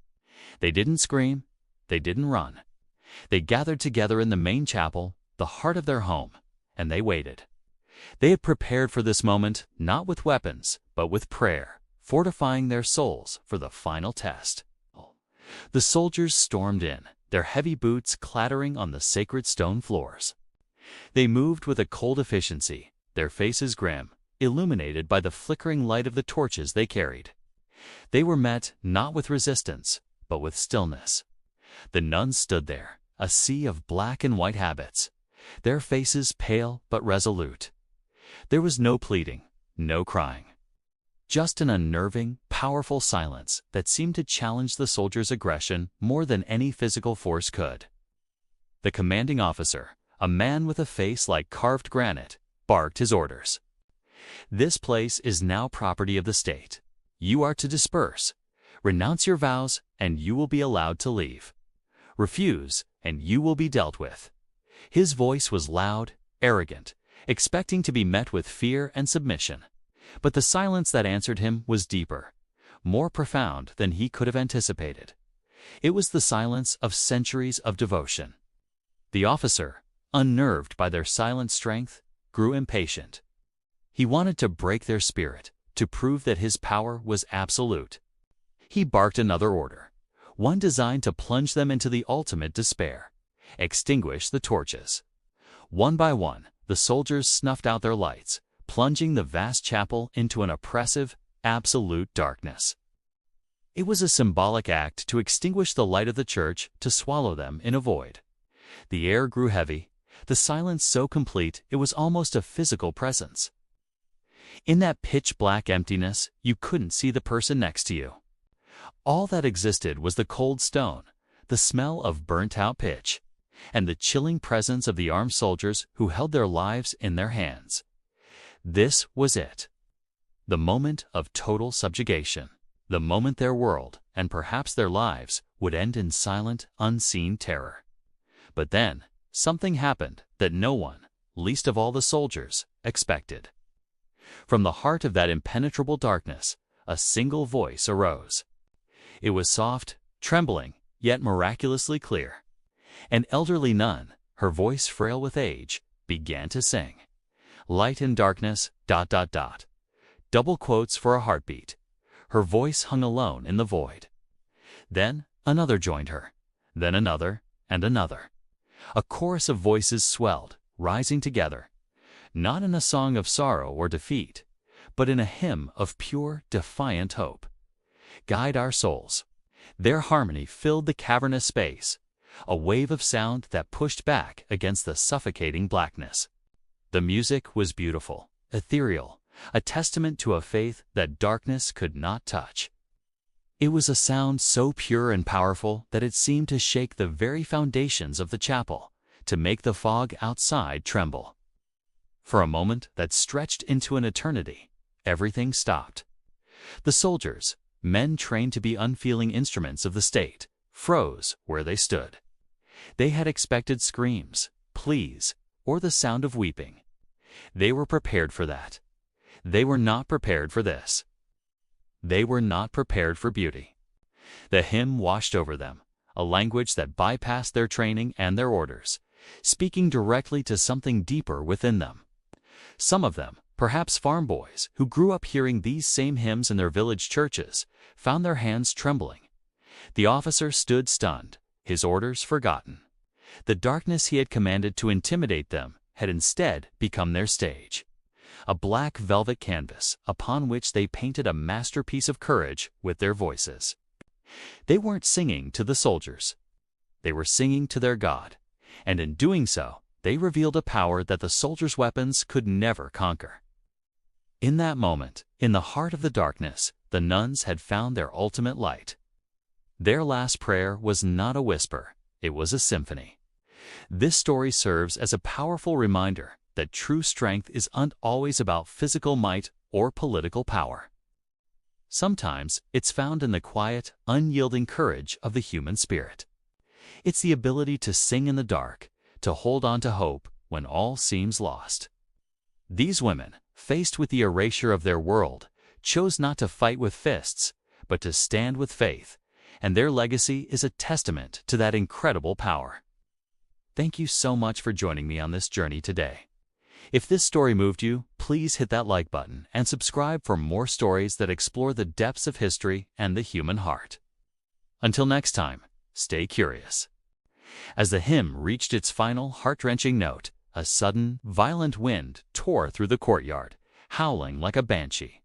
They didn't scream. They didn't run. They gathered together in the main chapel, the heart of their home, and they waited. They had prepared for this moment not with weapons, but with prayer, fortifying their souls for the final test. The soldiers stormed in, their heavy boots clattering on the sacred stone floors. They moved with a cold efficiency, their faces grim, illuminated by the flickering light of the torches they carried. They were met not with resistance, but with stillness. The nuns stood there, a sea of black and white habits, their faces pale but resolute. There was no pleading, no crying. Just an unnerving, powerful silence that seemed to challenge the soldiers' aggression more than any physical force could. The commanding officer, a man with a face like carved granite, barked his orders. "This place is now property of the state. You are to disperse. Renounce your vows, and you will be allowed to leave. Refuse, and you will be dealt with." His voice was loud, arrogant, expecting to be met with fear and submission. But the silence that answered him was deeper, more profound than he could have anticipated. It was the silence of centuries of devotion. The officer, unnerved by their silent strength, grew impatient. He wanted to break their spirit, to prove that his power was absolute. He barked another order, one designed to plunge them into the ultimate despair: extinguish the torches. One by one, the soldiers snuffed out their lights, plunging the vast chapel into an oppressive, absolute darkness. It was a symbolic act to extinguish the light of the church, to swallow them in a void. The air grew heavy, the silence so complete it was almost a physical presence. In that pitch-black emptiness, you couldn't see the person next to you. All that existed was the cold stone, the smell of burnt-out pitch, and the chilling presence of the armed soldiers who held their lives in their hands. This was it. The moment of total subjugation. The moment their world, and perhaps their lives, would end in silent, unseen terror. But then, something happened that no one, least of all the soldiers, expected. From the heart of that impenetrable darkness, a single voice arose. It was soft, trembling, yet miraculously clear. An elderly nun, her voice frail with age, began to sing. Light in darkness, ... Double quotes for a heartbeat. Her voice hung alone in the void. Then another joined her, then another and another. A chorus of voices swelled, rising together, not in a song of sorrow or defeat, but in a hymn of pure, defiant hope. Guide our souls. Their harmony filled the cavernous space, a wave of sound that pushed back against the suffocating blackness. The music was beautiful, ethereal, a testament to a faith that darkness could not touch. It was a sound so pure and powerful that it seemed to shake the very foundations of the chapel, to make the fog outside tremble. For a moment that stretched into an eternity, everything stopped. The soldiers, men trained to be unfeeling instruments of the state, froze where they stood. They had expected screams, pleas, or the sound of weeping. They were prepared for that. They were not prepared for this. They were not prepared for beauty. The hymn washed over them, a language that bypassed their training and their orders, speaking directly to something deeper within them. Some of them, perhaps farm boys who grew up hearing these same hymns in their village churches, found their hands trembling. The officer stood stunned, his orders forgotten. The darkness he had commanded to intimidate them had instead become their stage. A black velvet canvas upon which they painted a masterpiece of courage with their voices. They weren't singing to the soldiers. They were singing to their God, and in doing so, they revealed a power that the soldiers' weapons could never conquer. In that moment, in the heart of the darkness, the nuns had found their ultimate light. Their last prayer was not a whisper, it was a symphony. This story serves as a powerful reminder that true strength isn't always about physical might or political power. Sometimes it's found in the quiet, unyielding courage of the human spirit. It's the ability to sing in the dark, to hold on to hope when all seems lost. These women, faced with the erasure of their world, chose not to fight with fists, but to stand with faith, and their legacy is a testament to that incredible power. Thank you so much for joining me on this journey today. If this story moved you, please hit that like button and subscribe for more stories that explore the depths of history and the human heart. Until next time, stay curious. As the hymn reached its final heart-wrenching note, a sudden, violent wind tore through the courtyard, howling like a banshee.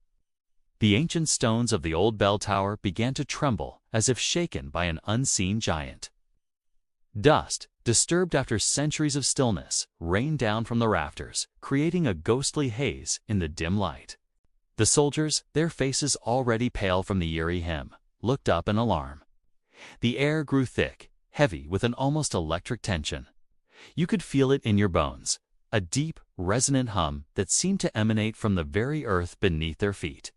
The ancient stones of the old bell tower began to tremble as if shaken by an unseen giant. Dust, disturbed after centuries of stillness, rained down from the rafters, creating a ghostly haze in the dim light. The soldiers, their faces already pale from the eerie hymn, looked up in alarm. The air grew thick, heavy with an almost electric tension. You could feel it in your bones, a deep, resonant hum that seemed to emanate from the very earth beneath their feet.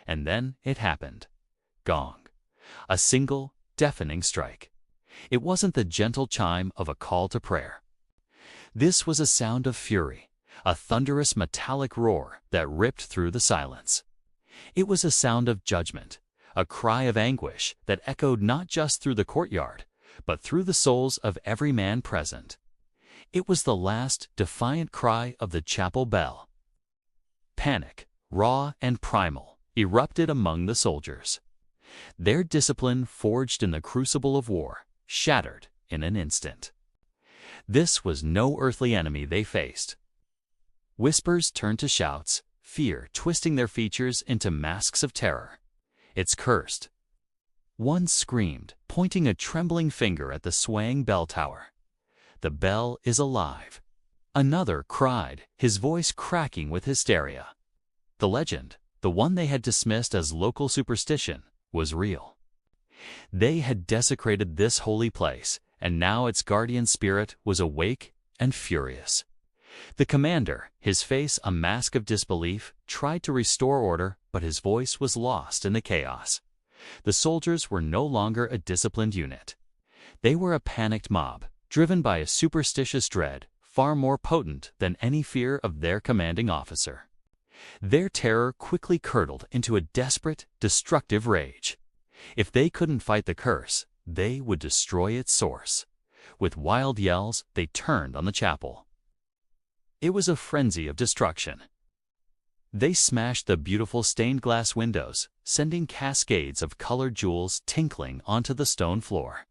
And then it happened. Gong. A single, deafening strike. It wasn't the gentle chime of a call to prayer. This was a sound of fury, a thunderous metallic roar that ripped through the silence. It was a sound of judgment, a cry of anguish that echoed not just through the courtyard, but through the souls of every man present. It was the last, defiant cry of the chapel bell. Panic, raw and primal, erupted among the soldiers. Their discipline, forged in the crucible of war, shattered in an instant. This was no earthly enemy they faced. Whispers turned to shouts, fear twisting their features into masks of terror. It's cursed. One screamed, pointing a trembling finger at the swaying bell tower. The bell is alive. Another cried, his voice cracking with hysteria. The legend, the one they had dismissed as local superstition, was real. They had desecrated this holy place, and now its guardian spirit was awake and furious. The commander, his face a mask of disbelief, tried to restore order, but his voice was lost in the chaos. The soldiers were no longer a disciplined unit. They were a panicked mob, driven by a superstitious dread far more potent than any fear of their commanding officer. Their terror quickly curdled into a desperate, destructive rage. If they couldn't fight the curse, they would destroy its source. With wild yells, they turned on the chapel. It was a frenzy of destruction. They smashed the beautiful stained glass windows, sending cascades of colored jewels tinkling onto the stone floor.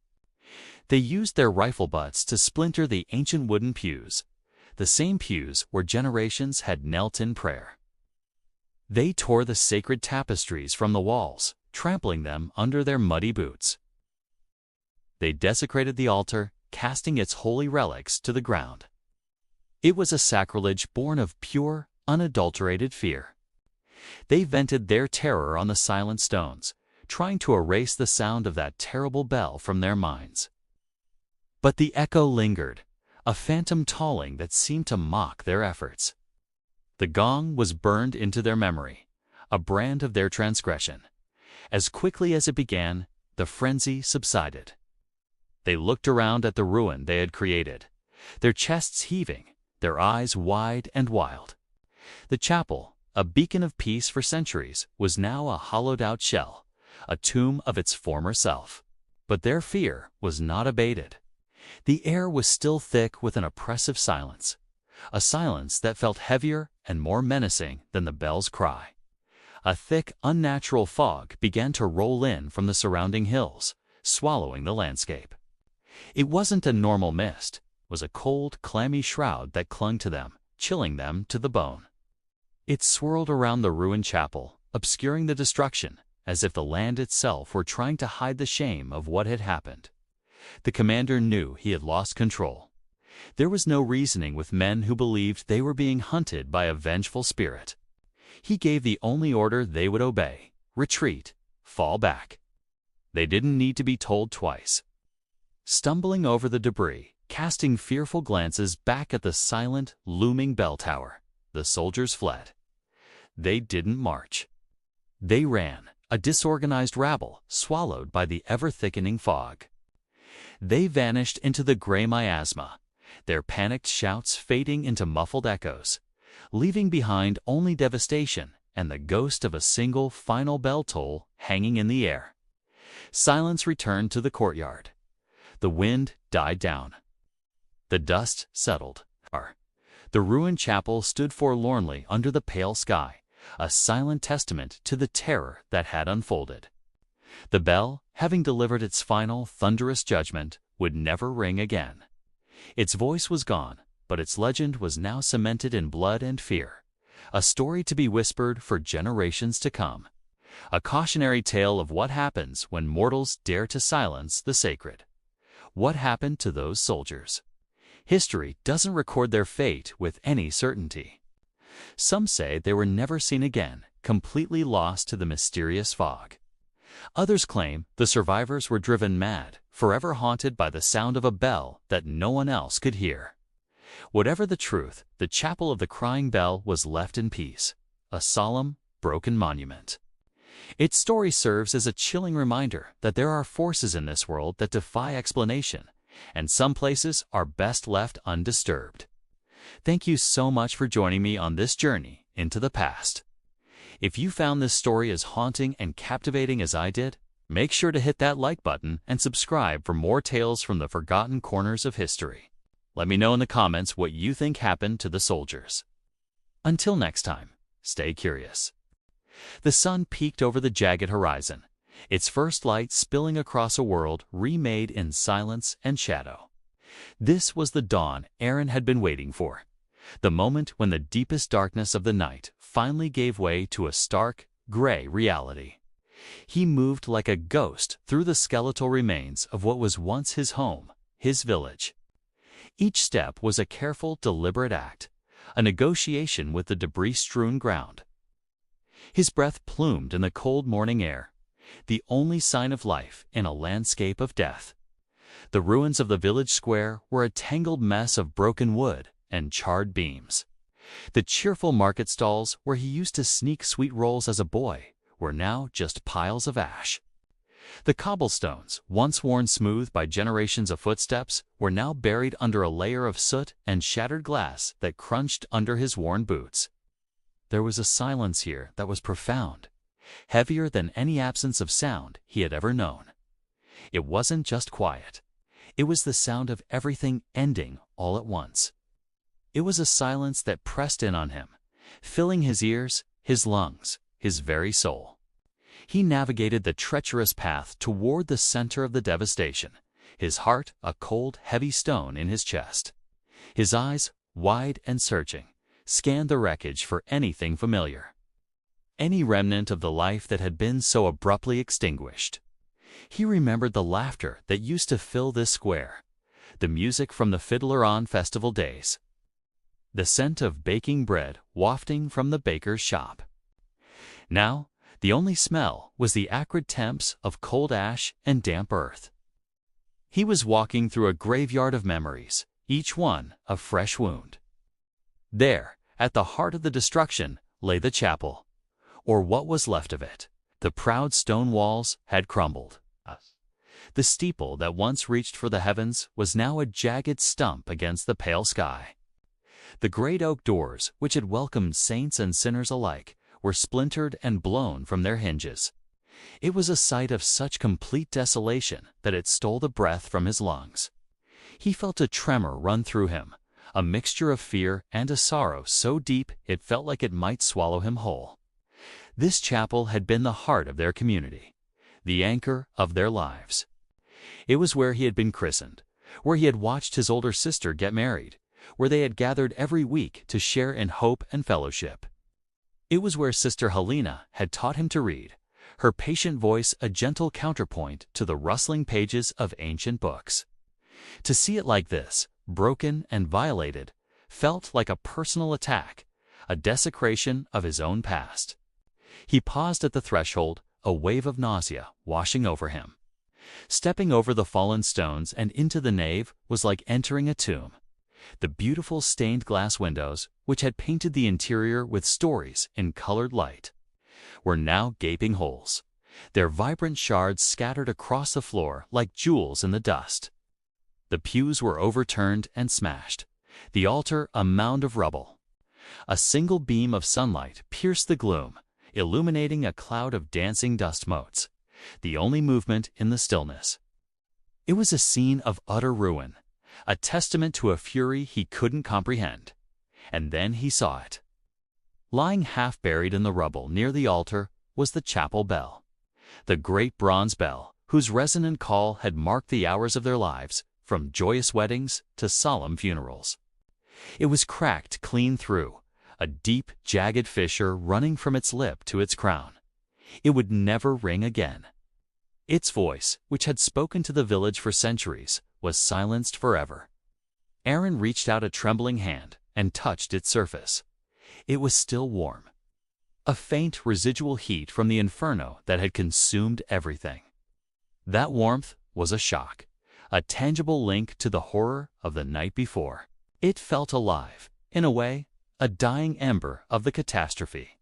They used their rifle butts to splinter the ancient wooden pews, the same pews where generations had knelt in prayer. They tore the sacred tapestries from the walls, trampling them under their muddy boots. They desecrated the altar, casting its holy relics to the ground. It was a sacrilege born of pure, unadulterated fear. They vented their terror on the silent stones, trying to erase the sound of that terrible bell from their minds. But the echo lingered, a phantom tolling that seemed to mock their efforts. The gong was burned into their memory, a brand of their transgression. As quickly as it began, the frenzy subsided. They looked around at the ruin they had created, their chests heaving, their eyes wide and wild. The chapel, a beacon of peace for centuries, was now a hollowed-out shell, a tomb of its former self. But their fear was not abated. The air was still thick with an oppressive silence, a silence that felt heavier and more menacing than the bell's cry. A thick, unnatural fog began to roll in from the surrounding hills, swallowing the landscape. It wasn't a normal mist. It was a cold, clammy shroud that clung to them, chilling them to the bone. It swirled around the ruined chapel, obscuring the destruction, as if the land itself were trying to hide the shame of what had happened. The commander knew he had lost control. There was no reasoning with men who believed they were being hunted by a vengeful spirit. He gave the only order they would obey: retreat, fall back. They didn't need to be told twice. Stumbling over the debris, casting fearful glances back at the silent, looming bell tower, the soldiers fled. They didn't march. They ran, a disorganized rabble swallowed by the ever-thickening fog. They vanished into the gray miasma, their panicked shouts fading into muffled echoes, leaving behind only devastation and the ghost of a single final bell toll hanging in the air. Silence returned to the courtyard. The wind died down. The dust settled. The ruined chapel stood forlornly under the pale sky, a silent testament to the terror that had unfolded. The bell, having delivered its final thunderous judgment, would never ring again. Its voice was gone, but its legend was now cemented in blood and fear, a story to be whispered for generations to come, a cautionary tale of what happens when mortals dare to silence the sacred. What happened to those soldiers? History doesn't record their fate with any certainty. Some say they were never seen again, completely lost to the mysterious fog. Others claim the survivors were driven mad, forever haunted by the sound of a bell that no one else could hear. Whatever the truth, the Chapel of the Crying Bell was left in peace, a solemn, broken monument. Its story serves as a chilling reminder that there are forces in this world that defy explanation, and some places are best left undisturbed. Thank you so much for joining me on this journey into the past. If you found this story as haunting and captivating as I did, make sure to hit that like button and subscribe for more tales from the forgotten corners of history. Let me know in the comments what you think happened to the soldiers. Until next time, stay curious. The sun peeked over the jagged horizon, its first light spilling across a world remade in silence and shadow. This was the dawn Aaron had been waiting for, the moment when the deepest darkness of the night finally gave way to a stark, gray reality. He moved like a ghost through the skeletal remains of what was once his home, his village. Each step was a careful, deliberate act, a negotiation with the debris-strewn ground. His breath plumed in the cold morning air, the only sign of life in a landscape of death. The ruins of the village square were a tangled mess of broken wood and charred beams. The cheerful market stalls where he used to sneak sweet rolls as a boy were now just piles of ash. The cobblestones, once worn smooth by generations of footsteps, were now buried under a layer of soot and shattered glass that crunched under his worn boots. There was a silence here that was profound, heavier than any absence of sound he had ever known. It wasn't just quiet. It was the sound of everything ending all at once. It was a silence that pressed in on him, filling his ears, his lungs, his very soul. He navigated the treacherous path toward the center of the devastation, his heart a cold, heavy stone in his chest. His eyes, wide and searching, scanned the wreckage for anything familiar, any remnant of the life that had been so abruptly extinguished. He remembered the laughter that used to fill this square, the music from the Fiddler on festival days, the scent of baking bread wafting from the baker's shop. Now, the only smell was the acrid temps of cold ash and damp earth. He was walking through a graveyard of memories, each one a fresh wound. There, At the heart of the destruction lay the chapel, or what was left of it. The proud stone walls had crumbled. The steeple that once reached for the heavens was now a jagged stump against the pale sky. The great oak doors, which had welcomed saints and sinners alike, were splintered and blown from their hinges. It was a sight of such complete desolation that it stole the breath from his lungs. He felt a tremor run through him, a mixture of fear and a sorrow so deep it felt like it might swallow him whole. This chapel had been the heart of their community, the anchor of their lives. It was where he had been christened, where he had watched his older sister get married, where they had gathered every week to share in hope and fellowship. It was where Sister Helena had taught him to read, her patient voice a gentle counterpoint to the rustling pages of ancient books. To see it like this, broken and violated, felt like a personal attack, a desecration of his own past. He paused at the threshold, a wave of nausea washing over him. Stepping over the fallen stones and into the nave was like entering a tomb. The beautiful stained glass windows, which had painted the interior with stories in colored light, were now gaping holes, their vibrant shards scattered across the floor like jewels in the dust. The pews were overturned and smashed, the altar a mound of rubble. A single beam of sunlight pierced the gloom, illuminating a cloud of dancing dust motes, the only movement in the stillness. It was a scene of utter ruin, a testament to a fury he couldn't comprehend. And then he saw it. Lying half buried in the rubble near the altar was the chapel bell, the great bronze bell whose resonant call had marked the hours of their lives, from joyous weddings to solemn funerals. It was cracked clean through, a deep, jagged fissure running from its lip to its crown. It would never ring again. Its voice, which had spoken to the village for centuries, was silenced forever. Aaron reached out a trembling hand and touched its surface. It was still warm. A faint residual heat from the inferno that had consumed everything. That warmth was a shock, a tangible link to the horror of the night before. It felt alive, in a way, a dying ember of the catastrophe.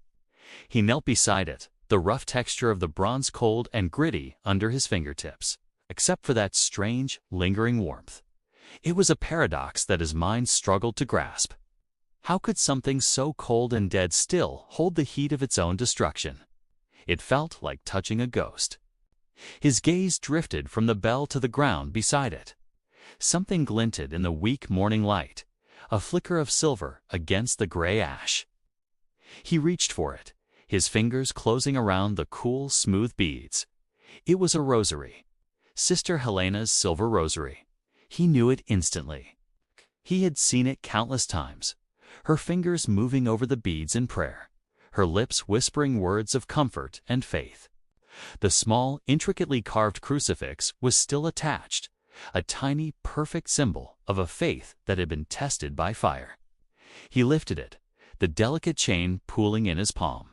He knelt beside it, the rough texture of the bronze cold and gritty under his fingertips, except for that strange, lingering warmth. It was a paradox that his mind struggled to grasp. How could something so cold and dead still hold the heat of its own destruction? It felt like touching a ghost. His gaze drifted from the bell to the ground beside it. Something glinted in the weak morning light, a flicker of silver against the gray ash. He reached for it, his fingers closing around the cool, smooth beads. It was a rosary, Sister Helena's silver rosary. He knew it instantly. He had seen it countless times, her fingers moving over the beads in prayer, her lips whispering words of comfort and faith. The small, intricately carved crucifix was still attached, a tiny, perfect symbol of a faith that had been tested by fire. He lifted it, the delicate chain pooling in his palm.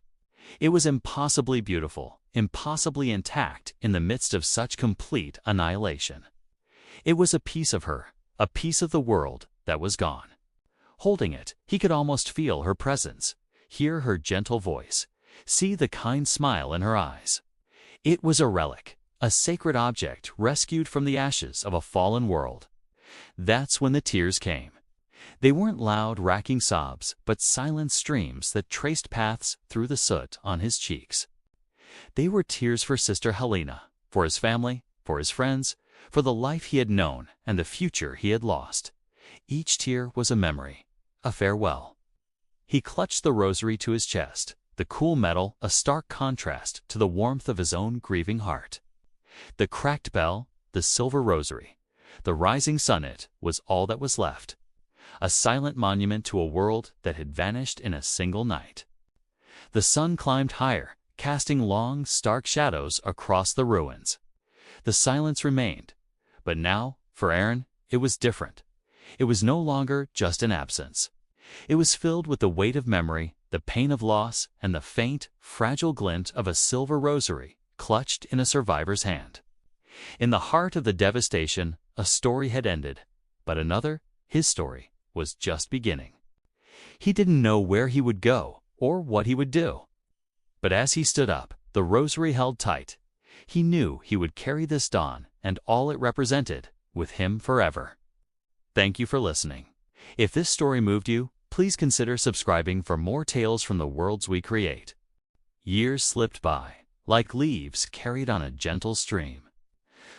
It was impossibly beautiful, impossibly intact in the midst of such complete annihilation. It was a piece of her, a piece of the world that was gone. Holding it, he could almost feel her presence, hear her gentle voice, see the kind smile in her eyes. It was a relic, a sacred object rescued from the ashes of a fallen world. That's when the tears came. They weren't loud, racking sobs, but silent streams that traced paths through the soot on his cheeks. They were tears for Sister Helena, for his family, for his friends, for the life he had known and the future he had lost. Each tear was a memory, a farewell. He clutched the rosary to his chest, the cool metal a stark contrast to the warmth of his own grieving heart. The cracked bell, the silver rosary, the rising sun, it was all that was left. A silent monument to a world that had vanished in a single night. The sun climbed higher, casting long, stark shadows across the ruins. The silence remained, but now, for Aaron, it was different. It was no longer just an absence. It was filled with the weight of memory, the pain of loss, and the faint, fragile glint of a silver rosary clutched in a survivor's hand. In the heart of the devastation, a story had ended, but another, his story, was just beginning. He didn't know where he would go or what he would do. But as he stood up, the rosary held tight. He knew he would carry this dawn and all it represented with him forever. Thank you for listening. If this story moved you, please consider subscribing for more tales from the worlds we create. Years slipped by, like leaves carried on a gentle stream.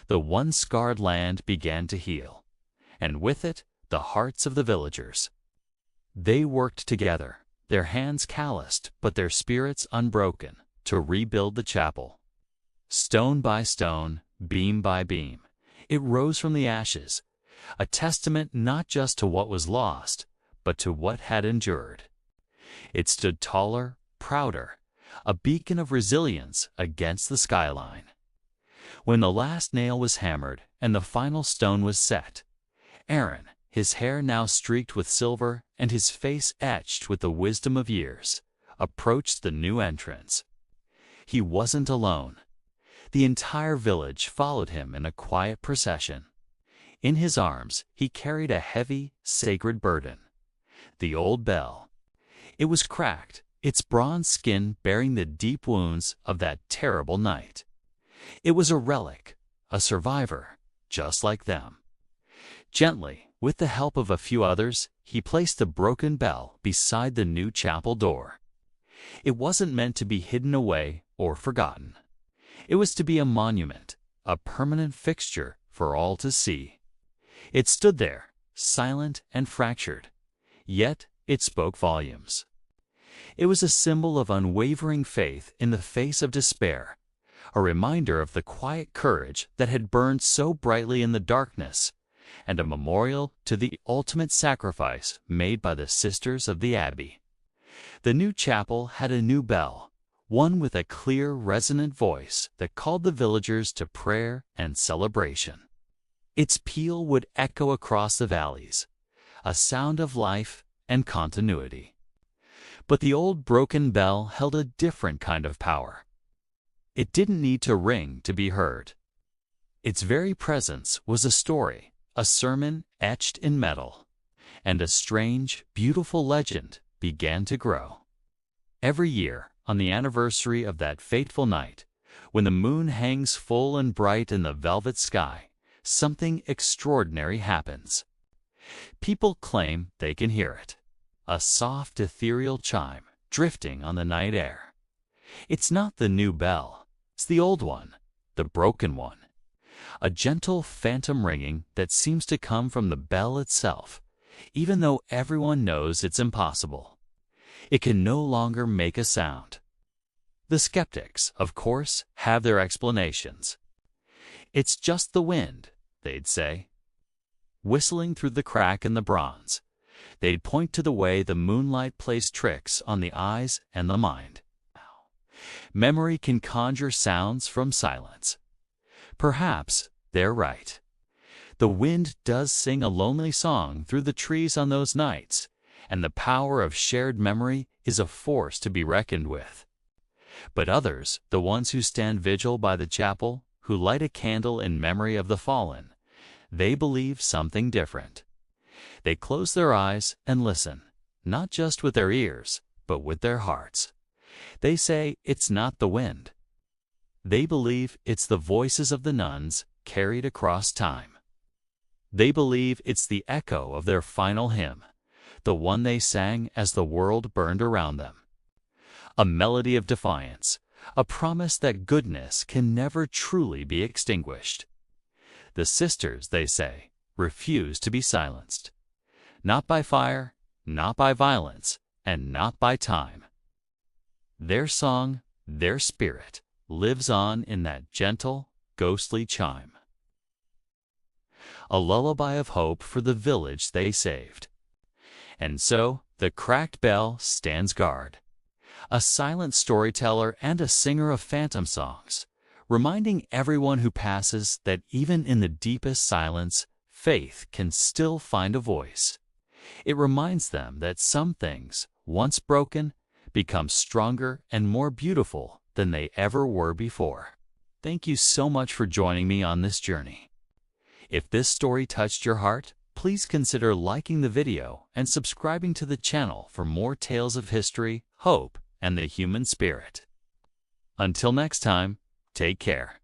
The once scarred land began to heal, and with it, the hearts of the villagers. They worked together, their hands calloused but their spirits unbroken, to rebuild the chapel. Stone by stone, beam by beam, it rose from the ashes, a testament not just to what was lost, but to what had endured. It stood taller, prouder, a beacon of resilience against the skyline. When the last nail was hammered and the final stone was set, Aaron, his hair now streaked with silver and his face etched with the wisdom of years, approached the new entrance. He wasn't alone. The entire village followed him in a quiet procession. In his arms, he carried a heavy, sacred burden. The old bell. It was cracked, its bronze skin bearing the deep wounds of that terrible night. It was a relic, a survivor, just like them. Gently, with the help of a few others, he placed the broken bell beside the new chapel door. It wasn't meant to be hidden away or forgotten. It was to be a monument, a permanent fixture for all to see. It stood there, silent and fractured, yet it spoke volumes. It was a symbol of unwavering faith in the face of despair, a reminder of the quiet courage that had burned so brightly in the darkness, and a memorial to the ultimate sacrifice made by the sisters of the Abbey. The new chapel had a new bell, one with a clear, resonant voice that called the villagers to prayer and celebration. Its peal would echo across the valleys, a sound of life and continuity. But the old broken bell held a different kind of power. It didn't need to ring to be heard. Its very presence was a story, a sermon etched in metal, and a strange, beautiful legend began to grow. Every year, on the anniversary of that fateful night, when the moon hangs full and bright in the velvet sky, something extraordinary happens. People claim they can hear it, a soft, ethereal chime drifting on the night air. It's not the new bell, it's the old one, the broken one. A gentle phantom ringing that seems to come from the bell itself, even though everyone knows it's impossible. It can no longer make a sound. The skeptics, of course, have their explanations. It's just the wind, they'd say. Whistling through the crack in the bronze, they'd point to the way the moonlight plays tricks on the eyes and the mind. Memory can conjure sounds from silence. Perhaps they're right. The wind does sing a lonely song through the trees on those nights, and the power of shared memory is a force to be reckoned with. But others, the ones who stand vigil by the chapel, who light a candle in memory of the fallen, they believe something different. They close their eyes and listen, not just with their ears, but with their hearts. They say it's not the wind. They believe it's the voices of the nuns carried across time. They believe it's the echo of their final hymn, the one they sang as the world burned around them. A melody of defiance, a promise that goodness can never truly be extinguished. The sisters, they say, refuse to be silenced. Not by fire, not by violence, and not by time. Their song, their spirit, lives on in that gentle, ghostly chime. A lullaby of hope for the village they saved. And so, the cracked bell stands guard. A silent storyteller and a singer of phantom songs, reminding everyone who passes that even in the deepest silence, faith can still find a voice. It reminds them that some things, once broken, become stronger and more beautiful than they ever were before. Thank you so much for joining me on this journey. If this story touched your heart, Please consider liking the video and subscribing to the channel for more tales of history, hope, and the human spirit. Until next time, take care.